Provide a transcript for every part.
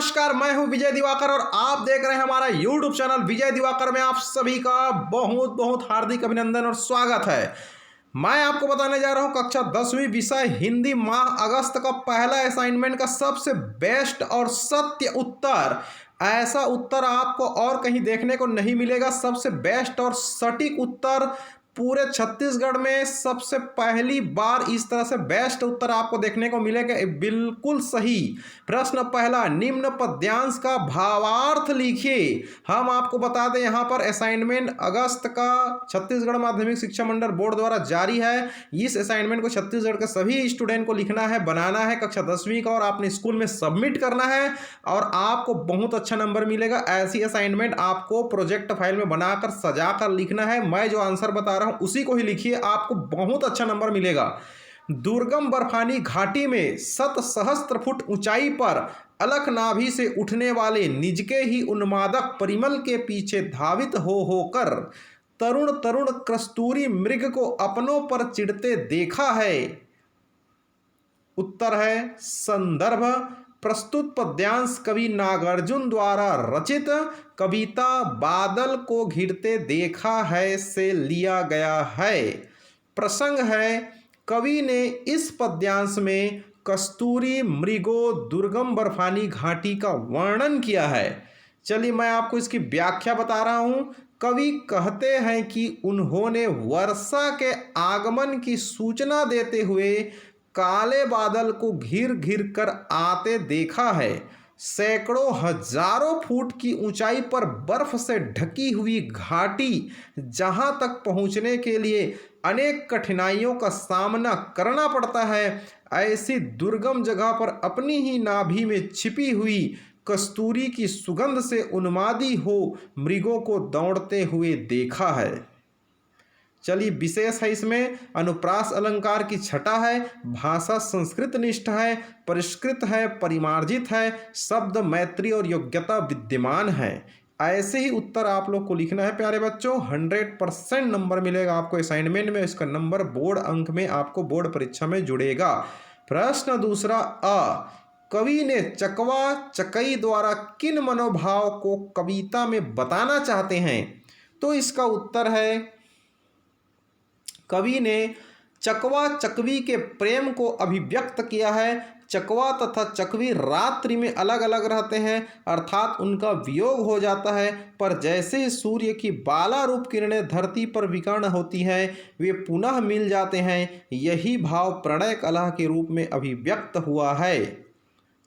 नमस्कार, मैं हूं विजय दिवाकर और आप देख रहे हैं हमारा YouTube चैनल विजय दिवाकर में आप सभी का बहुत बहुत हार्दिक अभिनंदन और स्वागत है। मैं आपको बताने जा रहा हूं कक्षा 10वीं विषय हिंदी माह अगस्त का पहला असाइनमेंट का सबसे बेस्ट और सत्य उत्तर। ऐसा उत्तर आपको और कहीं देखने को नहीं मिलेगा। सबसे बेस्ट और सटीक उत्तर पूरे छत्तीसगढ़ में सबसे पहली बार इस तरह से बेस्ट उत्तर आपको देखने को मिलेगा। बिल्कुल सही। प्रश्न पहला, निम्न पद्यांश का भावार्थ लिखिए। हम आपको बता दें यहाँ पर असाइनमेंट अगस्त का छत्तीसगढ़ माध्यमिक शिक्षा मंडल बोर्ड द्वारा जारी है। इस असाइनमेंट को छत्तीसगढ़ के सभी स्टूडेंट को लिखना है, बनाना है कक्षा 10वीं का, और आपने स्कूल में सबमिट करना है और आपको बहुत अच्छा नंबर मिलेगा। ऐसी असाइनमेंट आपको प्रोजेक्ट फाइल में बनाकर सजाकर लिखना है। मैं जो आंसर बता रहा हूं उसी को ही लिखिए, आपको बहुत अच्छा नंबर मिलेगा। दुर्गम बर्फानी घाटी में 7 सहस्त्र फुट ऊंचाई पर अलख नाभि से उठने वाले निज के ही उन्मादक परिमल के पीछे धावित हो होकर तरुण तरुण कस्तूरी मृग को अपनों पर चिढ़ते देखा है। उत्तर है संदर्भ। प्रस्तुत पद्यांश कवि नागार्जुन द्वारा रचित कविता बादल को घिरते देखा है से लिया गया है। प्रसंग है, कवि ने इस पद्यांश में कस्तूरी मृगो दुर्गम बर्फानी घाटी का वर्णन किया है। चलिए मैं आपको इसकी व्याख्या बता रहा हूं। कवि कहते हैं कि उन्होंने वर्षा के आगमन की सूचना देते हुए काले बादल को घिर घिर कर आते देखा है। सैकड़ों हजारों फुट की ऊंचाई पर बर्फ से ढकी हुई घाटी, जहां तक पहुंचने के लिए अनेक कठिनाइयों का सामना करना पड़ता है, ऐसी दुर्गम जगह पर अपनी ही नाभि में छिपी हुई कस्तूरी की सुगंध से उन्मादी हो मृगों को दौड़ते हुए देखा है। चलिए विशेष है इसमें अनुप्रास अलंकार की छटा है, भाषा संस्कृत निष्ठ है, परिष्कृत है, परिमार्जित है, शब्द मैत्री और योग्यता विद्यमान है। ऐसे ही उत्तर आप लोग को लिखना है प्यारे बच्चों। 100% नंबर मिलेगा आपको असाइनमेंट में। इसका नंबर बोर्ड अंक में आपको बोर्ड परीक्षा में जुड़ेगा। प्रश्न दूसरा, अ कवि ने चकवा चकई द्वारा किन मनोभाव को कविता में बताना चाहते हैं? तो इसका उत्तर है, कवि ने चकवा चकवी के प्रेम को अभिव्यक्त किया है। चकवा तथा चकवी रात्रि में अलग अलग रहते हैं, अर्थात उनका वियोग हो जाता है, पर जैसे ही सूर्य की बाला रूप किरणें धरती पर विकर्ण होती हैं वे पुनः मिल जाते हैं। यही भाव प्रणय कलह के रूप में अभिव्यक्त हुआ है।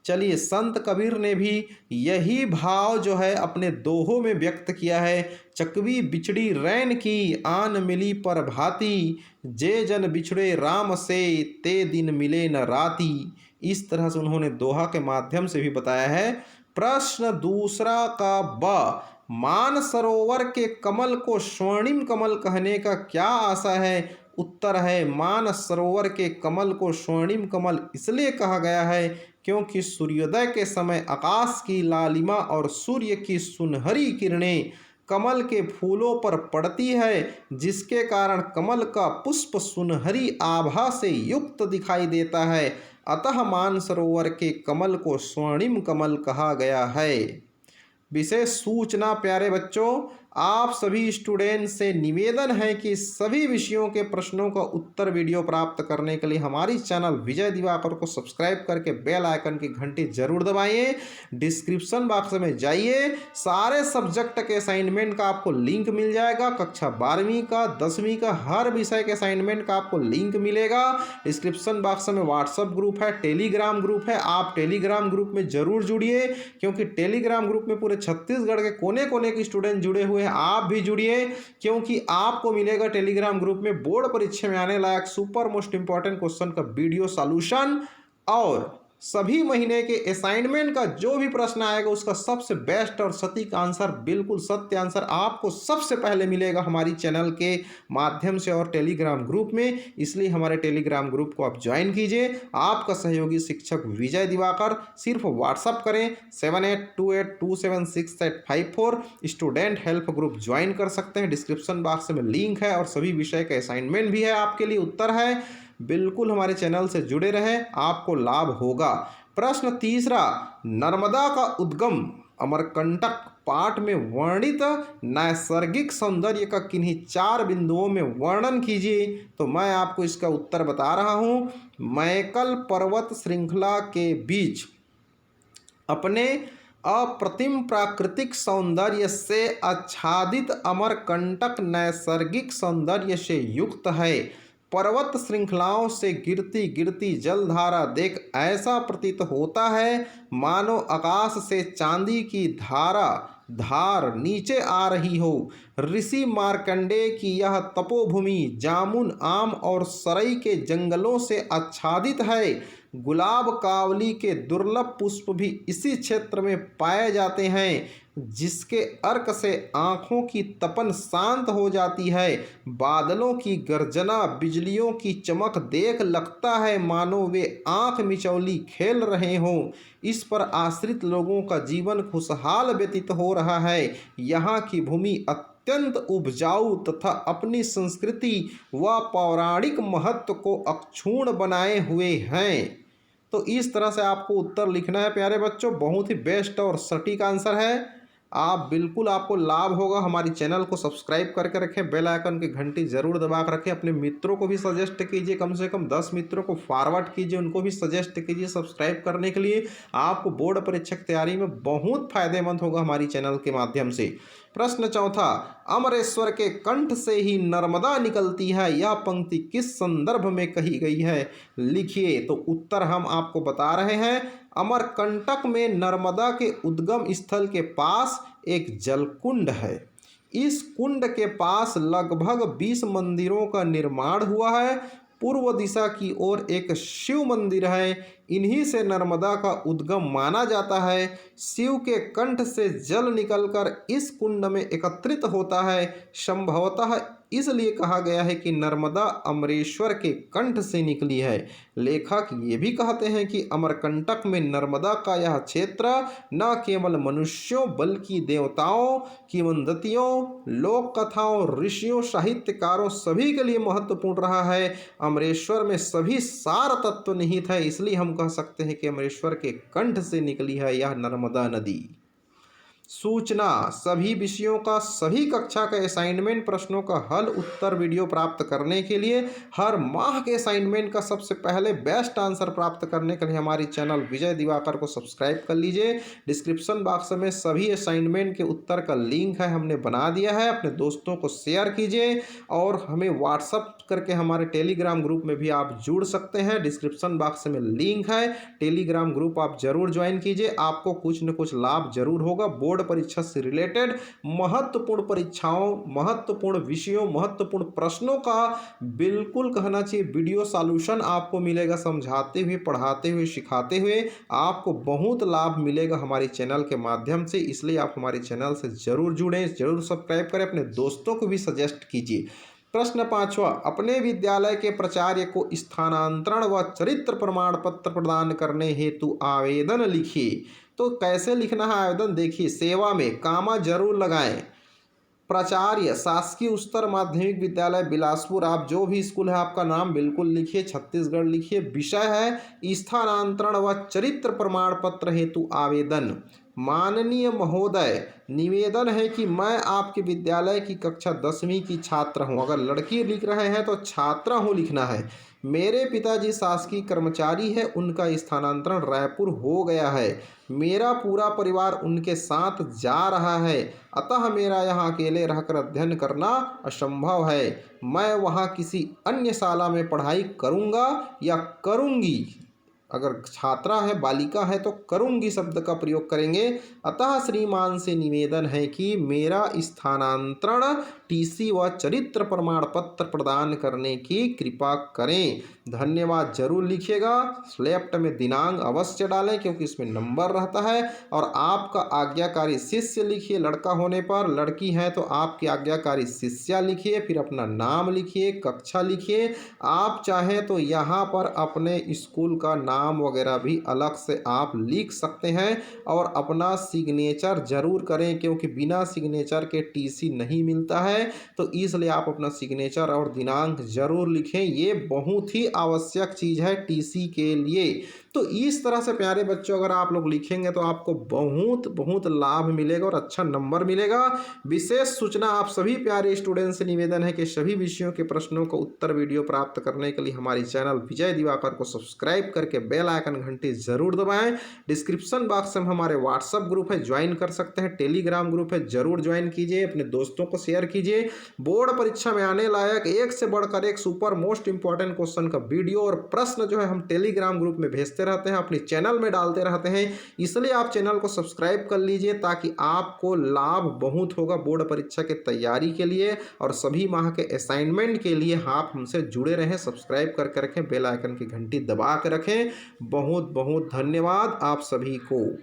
चलिए संत कबीर ने भी यही भाव जो है अपने दोहों में व्यक्त किया है। चकवी बिछड़ी रैन की आन मिली पर भांति, जे जन बिछड़े राम से ते दिन मिले न राती। इस तरह से उन्होंने दोहा के माध्यम से भी बताया है। प्रश्न दूसरा का ब, मान सरोवर के कमल को स्वर्णिम कमल कहने का क्या आशा है? उत्तर है, मान सरोवर के कमल को स्वर्णिम कमल इसलिए कहा गया है क्योंकि सूर्योदय के समय आकाश की लालिमा और सूर्य की सुनहरी किरणें कमल के फूलों पर पड़ती है, जिसके कारण कमल का पुष्प सुनहरी आभा से युक्त दिखाई देता है। अतः मानसरोवर के कमल को स्वर्णिम कमल कहा गया है। विशेष सूचना प्यारे बच्चों, आप सभी स्टूडेंट से निवेदन है कि सभी विषयों के प्रश्नों का उत्तर वीडियो प्राप्त करने के लिए हमारी चैनल विजय दिवाकर को सब्सक्राइब करके बेल आइकन की घंटी जरूर दबाइए। डिस्क्रिप्शन बॉक्स में जाइए, सारे सब्जेक्ट के असाइनमेंट का आपको लिंक मिल जाएगा। कक्षा 12वीं का, 10वीं का, हर विषय के असाइनमेंट का आपको लिंक मिलेगा। डिस्क्रिप्शन बॉक्स में व्हाट्सएप ग्रुप है, टेलीग्राम ग्रुप है। आप टेलीग्राम ग्रुप में जरूर जुड़िए, क्योंकि टेलीग्राम ग्रुप में पूरे छत्तीसगढ़ के कोने कोने के स्टूडेंट जुड़े हुए हैं। आप भी जुड़िए, क्योंकि आपको मिलेगा टेलीग्राम ग्रुप में बोर्ड परीक्षा में आने लायक सुपर मोस्ट इंपॉर्टेंट क्वेश्चन का वीडियो सॉल्यूशन, और सभी महीने के असाइनमेंट का जो भी प्रश्न आएगा उसका सबसे बेस्ट और सटीक आंसर, बिल्कुल सत्य आंसर आपको सबसे पहले मिलेगा हमारी चैनल के माध्यम से और टेलीग्राम ग्रुप में। इसलिए हमारे टेलीग्राम ग्रुप को आप ज्वाइन कीजिए। आपका सहयोगी शिक्षक विजय दिवाकर। सिर्फ व्हाट्सअप करें 7828276854। स्टूडेंट हेल्प ग्रुप ज्वाइन कर सकते हैं। डिस्क्रिप्शन बॉक्स में लिंक है और सभी विषय का असाइनमेंट भी है आपके लिए, उत्तर है। बिल्कुल हमारे चैनल से जुड़े रहें, आपको लाभ होगा। प्रश्न तीसरा, नर्मदा का उद्गम अमरकंटक पाठ में वर्णित नैसर्गिक सौंदर्य का किन्हीं 4 बिंदुओं में वर्णन कीजिए। तो मैं आपको इसका उत्तर बता रहा हूँ। मैकल पर्वत श्रृंखला के बीच अपने अप्रतिम प्राकृतिक सौंदर्य से आच्छादित अमरकंटक नैसर्गिक सौंदर्य से युक्त है। पर्वत श्रृंखलाओं से गिरती गिरती जलधारा देख ऐसा प्रतीत होता है मानो आकाश से चांदी की धार नीचे आ रही हो। ऋषि मार्कंडेय की यह तपोभूमि जामुन, आम और सरई के जंगलों से आच्छादित है। गुलाब कावली के दुर्लभ पुष्प भी इसी क्षेत्र में पाए जाते हैं, जिसके अर्क से आँखों की तपन शांत हो जाती है। बादलों की गर्जना, बिजलियों की चमक देख लगता है मानो वे आँख मिचौली खेल रहे हों। इस पर आश्रित लोगों का जीवन खुशहाल व्यतीत हो रहा है। यहाँ की भूमि अत्यंत उपजाऊ तथा अपनी संस्कृति व पौराणिक महत्व को अक्षुण्ण बनाए हुए हैं। तो इस तरह से आपको उत्तर लिखना है प्यारे बच्चों। बहुत ही बेस्ट और सटीक आंसर है। आप बिल्कुल, आपको लाभ होगा। हमारी चैनल को सब्सक्राइब करके रखें, बेल आइकन की घंटी जरूर दबा कर रखें। अपने मित्रों को भी सजेस्ट कीजिए, कम से कम 10 मित्रों को फॉरवर्ड कीजिए, उनको भी सजेस्ट कीजिए सब्सक्राइब करने के लिए। आपको बोर्ड परीक्षा की तैयारी में बहुत फायदेमंद होगा हमारी चैनल के माध्यम से। प्रश्न चौथा, अमरेश्वर के कंठ से ही नर्मदा निकलती है, यह पंक्ति किस संदर्भ में कही गई है? लिखिए। तो उत्तर हम आपको बता रहे हैं। अमरकंटक में नर्मदा के उद्गम स्थल के पास एक जलकुंड है। इस कुंड के पास लगभग 20 मंदिरों का निर्माण हुआ है। पूर्व दिशा की ओर एक शिव मंदिर है। इन्हीं से नर्मदा का उद्गम माना जाता है। शिव के कंठ से जल निकलकर इस कुंड में एकत्रित होता है। संभवतः इसलिए कहा गया है कि नर्मदा अमरेश्वर के कंठ से निकली है। लेखक ये भी कहते हैं कि अमरकंटक में नर्मदा का यह क्षेत्र न केवल मनुष्यों बल्कि देवताओं, किंवदंतियों, लोक कथाओं, ऋषियों, साहित्यकारों सभी के लिए महत्वपूर्ण रहा है। अमरेश्वर में सभी सार तत्व निहित है, इसलिए हम कह सकते हैं कि अमरेश्वर के कंठ से निकली है यह नर्मदा नदी। सूचना, सभी विषयों का सभी कक्षा के असाइनमेंट प्रश्नों का हल उत्तर वीडियो प्राप्त करने के लिए, हर माह के असाइनमेंट का सबसे पहले बेस्ट आंसर प्राप्त करने के लिए हमारी चैनल विजय दिवाकर को सब्सक्राइब कर लीजिए। डिस्क्रिप्शन बॉक्स में सभी असाइनमेंट के उत्तर का लिंक है, हमने बना दिया है। अपने दोस्तों को शेयर कीजिए और हमें व्हाट्सअप करके हमारे टेलीग्राम ग्रुप में भी आप जुड़ सकते हैं। डिस्क्रिप्शन बॉक्स में लिंक है, टेलीग्राम ग्रुप आप जरूर ज्वाइन कीजिए। आपको कुछ न कुछ लाभ जरूर होगा। बोर्ड परीक्षा से रिलेटेड महत्वपूर्ण परीक्षाओं, महत्वपूर्ण विषयों, महत्वपूर्ण प्रश्नों का बिल्कुल कहना चाहिए वीडियो सॉल्यूशन आपको मिलेगा। समझाते हुए, पढ़ाते हुए, सिखाते हुए आपको बहुत लाभ मिलेगा हमारी चैनल के माध्यम से। इसलिए आप हमारे चैनल से जरूर जुड़ें, जरूर सब्सक्राइब करें, अपने दोस्तों को भी सजेस्ट कीजिए। प्रश्न 5वां, अपने विद्यालय के प्राचार्य को स्थानांतरण व चरित्र प्रमाण पत्र प्रदान करने हेतु आवेदन लिखिए। तो कैसे लिखना है आवेदन? देखिए, सेवा में कामा जरूर लगाएं। प्राचार्य शासकीय उच्चतर माध्यमिक विद्यालय बिलासपुर, आप जो भी स्कूल है आपका नाम बिल्कुल लिखिए, छत्तीसगढ़ लिखिए। विषय है स्थानांतरण व चरित्र प्रमाण पत्र हेतु आवेदन। माननीय महोदय, निवेदन है कि मैं आपके विद्यालय की कक्षा 10वीं की छात्र हूं। अगर लड़की लिख रहे हैं तो छात्रा हूं लिखना है। मेरे पिताजी शासकीय कर्मचारी है, उनका स्थानांतरण रायपुर हो गया है। मेरा पूरा परिवार उनके साथ जा रहा है, अतः मेरा यहाँ अकेले रहकर अध्ययन करना असंभव है। मैं वहाँ किसी अन्य शाला में पढ़ाई करूँगा या करूँगी। अगर छात्रा है, बालिका है तो करूँगी शब्द का प्रयोग करेंगे। अतः श्रीमान से निवेदन है कि मेरा स्थानांतरण टीसी व चरित्र प्रमाण पत्र प्रदान करने की कृपा करें। धन्यवाद जरूर लिखिएगा। लेफ्ट में दिनांक अवश्य डालें क्योंकि इसमें नंबर रहता है। और आपका आज्ञाकारी शिष्य लिखिए लड़का होने पर, लड़की है तो आपकी आज्ञाकारी शिष्या लिखिए, फिर अपना नाम लिखिए, कक्षा लिखिए। आप चाहें तो यहाँ पर अपने स्कूल का नाम वगैरह भी अलग से आप लिख सकते हैं और अपना सिग्नेचर जरूर करें क्योंकि बिना सिग्नेचर के टीसी नहीं मिलता है। तो इसलिए आप अपना सिग्नेचर और दिनांक जरूर लिखें, ये बहुत ही आवश्यक चीज़ है टीसी के लिए। तो इस तरह से प्यारे बच्चों अगर आप लोग लिखेंगे तो आपको बहुत बहुत लाभ मिलेगा और अच्छा नंबर मिलेगा। विशेष सूचना आप सभी प्यारे स्टूडेंट्स से निवेदन है कि सभी विषयों के प्रश्नों का उत्तर वीडियो प्राप्त करने के लिए हमारी चैनल विजय दिवाकर को सब्सक्राइब करके बेल आइकन घंटी जरूर दबाएं। डिस्क्रिप्शन बॉक्स में हमारे व्हाट्सएप ग्रुप है, ज्वाइन कर सकते हैं। टेलीग्राम ग्रुप है, जरूर ज्वाइन कीजिए, अपने दोस्तों को शेयर कीजिए। बोर्ड परीक्षा में आने लायक एक से बढ़कर एक सुपर मोस्ट इंपॉर्टेंट क्वेश्चन का वीडियो और प्रश्न जो है हम टेलीग्राम ग्रुप में भेजते रहते हैं, अपने चैनल में डालते रहते हैं। इसलिए आप चैनल को सब्सक्राइब कर लीजिए ताकि आपको लाभ बहुत होगा बोर्ड परीक्षा की तैयारी के लिए और सभी माह के असाइनमेंट के लिए आप हमसे जुड़े रहें। सब्सक्राइब करके रखें, बेल आइकन की घंटी दबा के रखें। बहुत बहुत धन्यवाद आप सभी को।